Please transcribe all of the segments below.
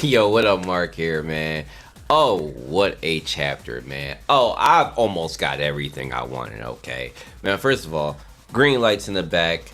Yo, what up, Mark here, man? Oh, what a chapter, man. Oh, I've almost got everything I wanted, okay? Man, first of all, green lights in the back.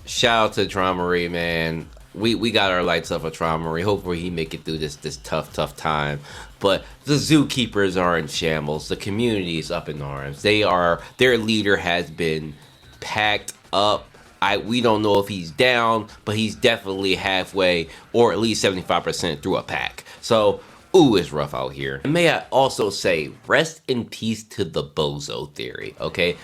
Shout out to Traumarie, man. We got our lights up for Traumarie. Hopefully he make it through this tough time. But the zookeepers are in shambles. The community is up in arms. Their leader has been packed up. We don't know if he's down, but he's definitely halfway or at least 75% through a pack. So, ooh, it's rough out here. And may I also say, rest in peace to the bozo theory, okay?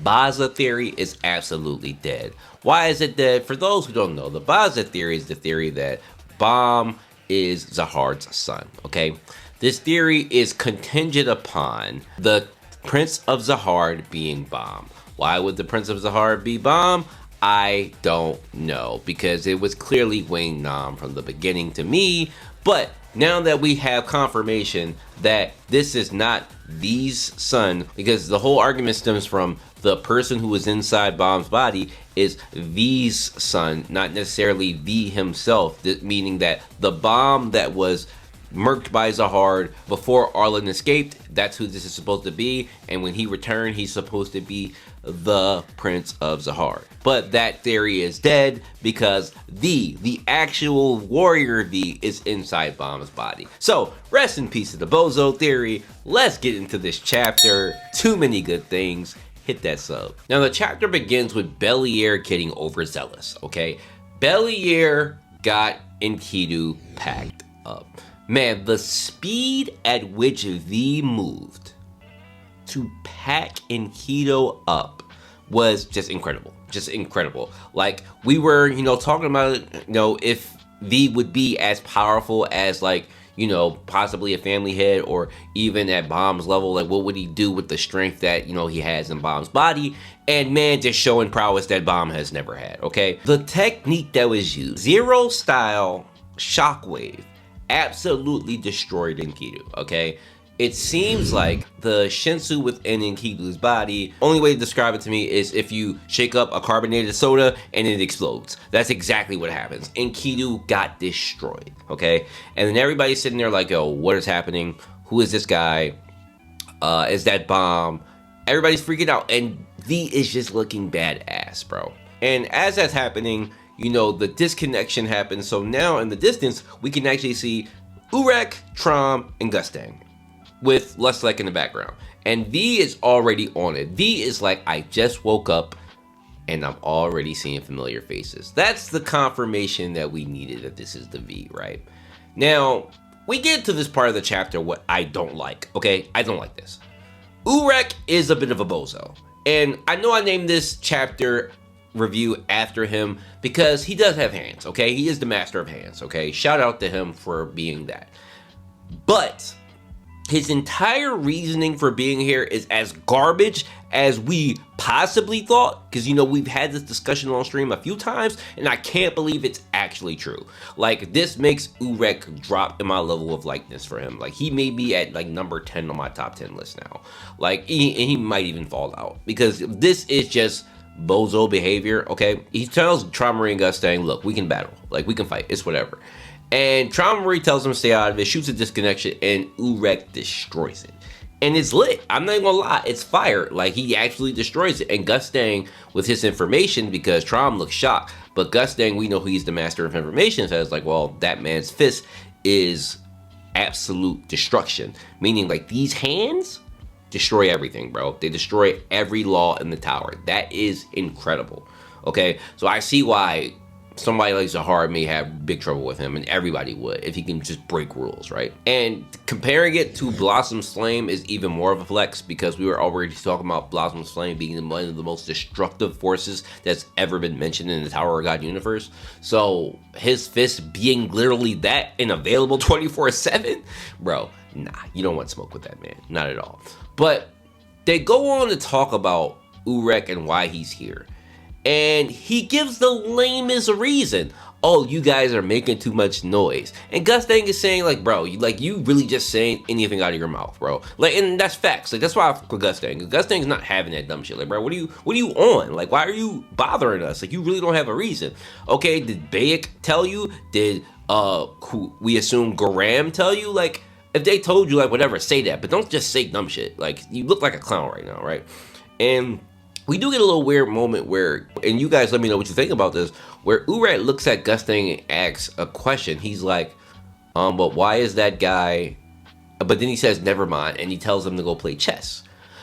Baza theory is absolutely dead. Why is it dead? For those who don't know, the Baza theory is the theory that Baam is Zahar's son, okay? This theory is contingent upon the Prince of Zahar being Baam. Why would the Prince of Zahar be Baam? I don't know, because it was clearly Wayne Nam from the beginning to me, but now that we have confirmation that this is not V's son, because the whole argument stems from the person who was inside Baam's body is V's son, not necessarily V himself, meaning that the Baam that was murked by Zahar before Arlen escaped, that's who this is supposed to be, and when he returned, he's supposed to be the Prince of Zahar. But that theory is dead because the actual warrior V is inside Baam's body. So, rest in peace to the bozo theory. Let's get into this chapter. Too many good things. Hit that sub. Now, the chapter begins with Belier getting overzealous, okay? Belier got Enkidu packed up. Man, the speed at which V moved to pack Enkidu up was just incredible. Just incredible. Like, we were, talking about, if V would be as powerful as, like, possibly a family head or even at Baam's level. Like, what would he do with the strength that, he has in Baam's body? And man, just showing prowess that Baam has never had, okay? The technique that was used, Zero style shockwave, absolutely destroyed Enkidu, okay? It seems like the Shinsu within Enkidu's body, only way to describe it to me is if you shake up a carbonated soda and it explodes. That's exactly what happens. Enkidu got destroyed, okay? And then everybody's sitting there like, yo, what is happening? Who is this guy? Is that Baam? Everybody's freaking out, and V is just looking badass, bro. And as that's happening, the disconnection happens. So now in the distance, we can actually see Urek, Trom, and Gustang with Lustlike in the background. And V is already on it. V is like, I just woke up and I'm already seeing familiar faces. That's the confirmation that we needed that this is the V, right? Now, we get to this part of the chapter what I don't like, okay? I don't like this. Urek is a bit of a bozo. And I know I named this chapter review after him because he does have hands, okay? He is the master of hands, okay? Shout out to him for being that. But his entire reasoning for being here is as garbage as we possibly thought, because we've had this discussion on stream a few times and I can't believe it's actually true. Like, this makes Urek drop in my level of likeness for him. Like, he may be at like number 10 on my top 10 list now. Like, he might even fall out because this is just bozo behavior, okay? He tells Traumarie and Gustang, look, we can battle, like, we can fight, it's whatever. And Traumarie tells him to stay out of it, shoots a disconnection, and Urek destroys it. And it's lit. I'm not gonna lie, it's fire. Like, he actually destroys it. And Gustang, with his information, because Trom looks shocked, but Gustang, we know he's the master of information, says like, well, that man's fist is absolute destruction. Meaning, like, these hands destroy everything, bro. They destroy every law in the tower. That is incredible. Okay, so I see why somebody like Zahar may have big trouble with him, and everybody would if he can just break rules, right? And comparing it to Blossom's Flame is even more of a flex because we were already talking about Blossom's Flame being one of the most destructive forces that's ever been mentioned in the Tower of God universe. So his fist being literally that and available 24/7, bro, nah, you don't want smoke with that man, not at all. But they go on to talk about Urek and why he's here. And he gives the lamest reason. Oh, you guys are making too much noise. And Gustang is saying, like, bro, you really just saying anything out of your mouth, bro. Like, and that's facts. Like, that's why I fuck with Gustang. Gustang's not having that dumb shit. Like, bro, what are you on? Like, why are you bothering us? Like, you really don't have a reason. Okay, did Bayek tell you? Did who we assume Graham tell you? Like, if they told you, like, whatever, say that, but don't just say dumb shit. Like, you look like a clown right now, right? And we do get a little weird moment where, and you guys let me know what you think about this, where Urek looks at Gustang and asks a question. He's like, but why is that guy, but then he says, never mind, and he tells him to go play chess.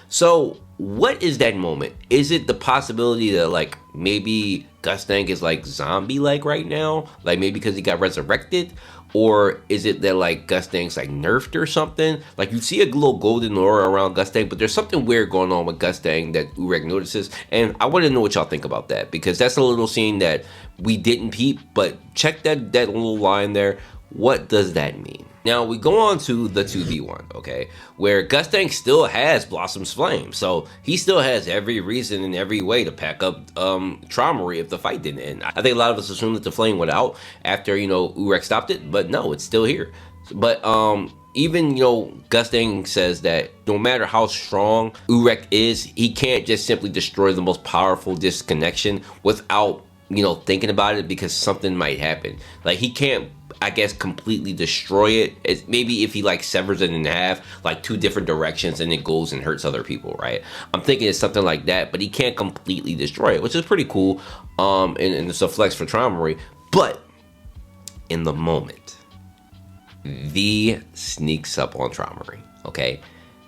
So what is that moment? Is it the possibility that, like, maybe Gustang is like zombie-like right now? Like, maybe because he got resurrected? Or is it that, like, Gustang's like nerfed or something? Like, you see a little golden aura around Gustang, but there's something weird going on with Gustang that Urek notices. And I want to know what y'all think about that, because that's a little scene that we didn't peep, but check that little line there. What does that mean? Now we go on to the 2v1, okay, where Gustang still has Blossom's Flame, so he still has every reason and every way to pack up Traumery if the fight didn't end. I think a lot of us assumed that the flame went out after, you know, Urek stopped it, but no, it's still here. But even, you know, Gustang says that no matter how strong Urek is, he can't just simply destroy the most powerful disconnection without, you know, thinking about it, because something might happen. Like, he can't, I guess, completely destroy it. It's maybe if he like severs it in half, like 2 different directions, and it goes and hurts other people, right? I'm thinking it's something like that, but he can't completely destroy it, which is pretty cool. And it's a flex for Traumery. But in the moment, V sneaks up on Traumery, okay?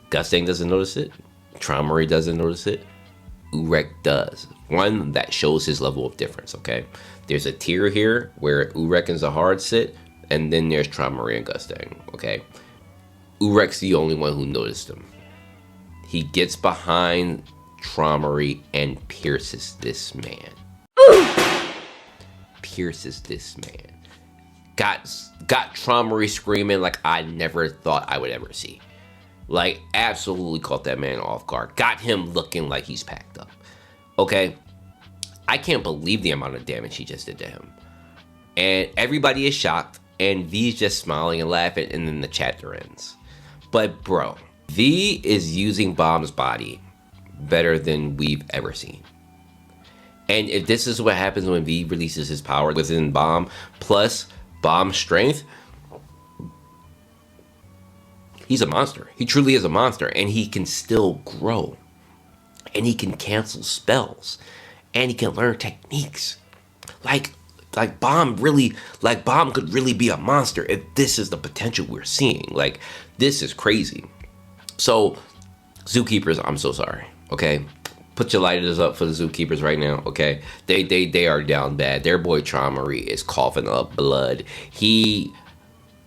Gustang doesn't notice it. Traumery doesn't notice it. Urek does. One that shows his level of difference, okay? There's a tier here where Urek and Zahard sit, and then there's Traumery and Gustang, okay? Urek's the only one who noticed him. He gets behind Traumery and pierces this man. Pierces this man. Got Traumery screaming like I never thought I would ever see. Like, absolutely caught that man off guard. Got him looking like he's packed up. Okay? I can't believe the amount of damage he just did to him. And everybody is shocked, and V's just smiling and laughing, and then the chapter ends. But bro, V is using Baams' body better than we've ever seen. And if this is what happens when V releases his power within Baam, plus Baam's strength, he's a monster. He truly is a monster, and he can still grow. And he can cancel spells. And he can learn techniques. Like Baam could really be a monster if this is the potential we're seeing. Like, this is crazy. So, Zookeepers, I'm so sorry, okay? Put your lighters up for the Zookeepers right now, okay? They are down bad. Their boy Traumery is coughing up blood. He,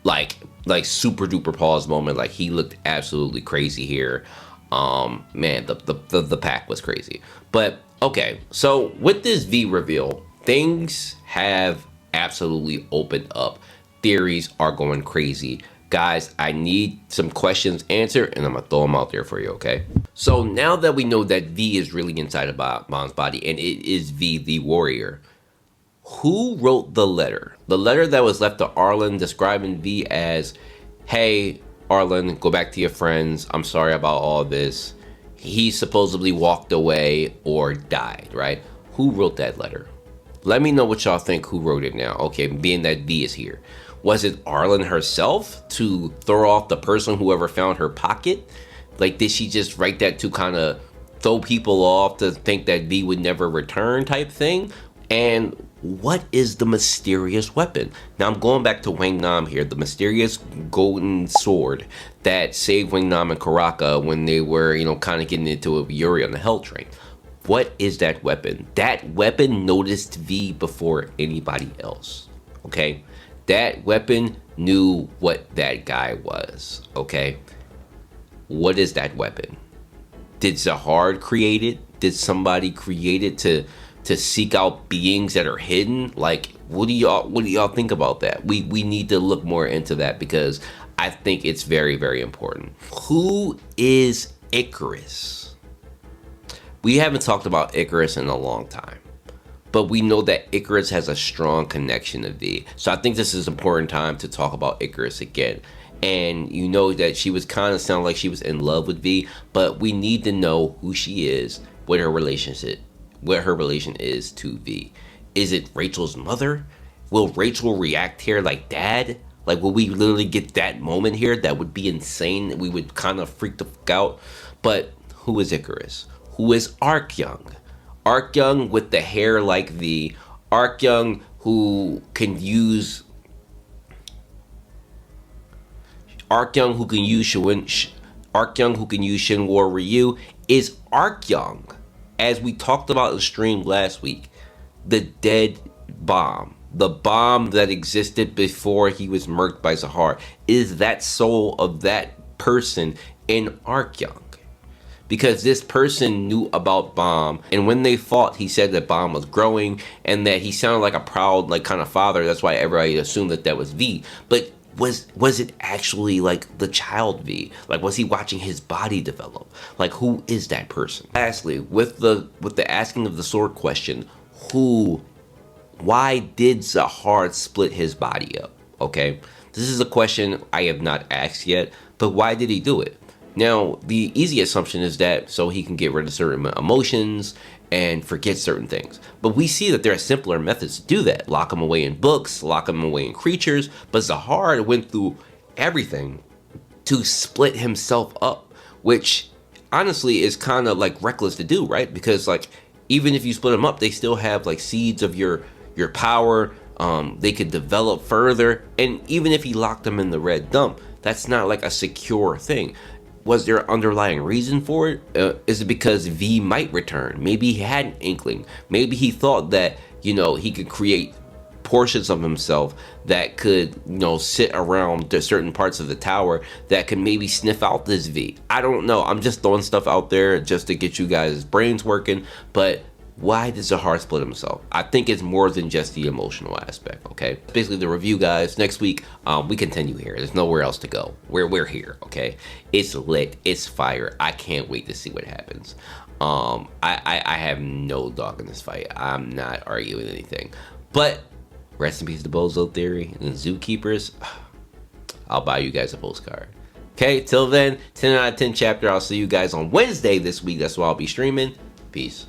like super duper pause moment, like he looked absolutely crazy here. Man, the pack was crazy. But okay, so with this V reveal, things have absolutely opened up. Theories are going crazy. Guys, I need some questions answered, and I'm gonna throw them out there for you, okay? So now that we know that V is really inside of Baam's body, and it is V the warrior, who wrote the letter? The letter that was left to Arlen describing V as, hey, Arlen, go back to your friends. I'm sorry about all this. He supposedly walked away or died, right? Who wrote that letter? Let me know what y'all think who wrote it now. Okay, being that V is here. Was it Arlen herself to throw off the person whoever found her pocket? Like, did she just write that to kind of throw people off to think that V would never return type thing? And what is the mysterious weapon? Now I'm going back to Wang Nam here, the mysterious golden sword that saved Wang Nam and Karaka when they were, you know, kind of getting into a Yuri on the Hell Train. What is that weapon? That weapon noticed V before anybody else, okay? That weapon knew what that guy was, okay? What is that weapon? Did Zahard create it? Did somebody create it to seek out beings that are hidden? Like, what do y'all think about that? We need to look more into that, because I think it's very, very important. Who is Icarus? We haven't talked about Icarus in a long time, but we know that Icarus has a strong connection to V. So I think this is an important time to talk about Icarus again. And you know that she was kind of sounding like she was in love with V, but we need to know who she is, what her relation is to V. Is it Rachel's mother? will Rachel react here like dad? Like, will we literally get that moment here? That would be insane. We would kind of freak the fuck out. But who is Icarus? Who is Arc-Young? Arc-Young with the hair like V. Arc-Young who can use... Arc-Young who can use Arc-Young who can use Shinwar Ryu is Arc-Young, as we talked about in the stream last week, the dead bomb. The bomb that existed before he was murked by Zahar is that soul of that person in Arc-Young. Because this person knew about Baam, and when they fought, he said that Baam was growing and that he sounded like a proud, like, kind of father. That's why everybody assumed that that was V. But was it actually like the child V? Like, was he watching his body develop? Like, who is that person? Lastly, with the asking of the sword question, why did Zahar split his body up? Okay, this is a question I have not asked yet, but why did he do it? Now, the easy assumption is that so he can get rid of certain emotions and forget certain things. But we see that there are simpler methods to do that. Lock him away in books, lock him away in creatures. But Zahar went through everything to split himself up, which honestly is kind of like reckless to do, right? Because like, even if you split them up, they still have like seeds of your power. They could develop further. And even if he locked them in the red dump, that's not like a secure thing. Was there an underlying reason for it? Is it because V might return? Maybe he had an inkling. Maybe he thought that, you know, he could create portions of himself that could, you know, sit around certain parts of the tower that could maybe sniff out this V. I don't know. I'm just throwing stuff out there just to get you guys' brains working. But why did Zahar split himself? I think it's more than just the emotional aspect, okay? Basically the review, guys. Next week, we continue here. There's nowhere else to go. We're here, okay? It's lit. It's fire. I can't wait to see what happens. I have no dog in this fight. I'm not arguing anything. But rest in peace to Bozo Theory and the Zookeepers. I'll buy you guys a postcard. Okay, till then, 10 out of 10 chapter. I'll see you guys on Wednesday this week. That's why I'll be streaming. Peace.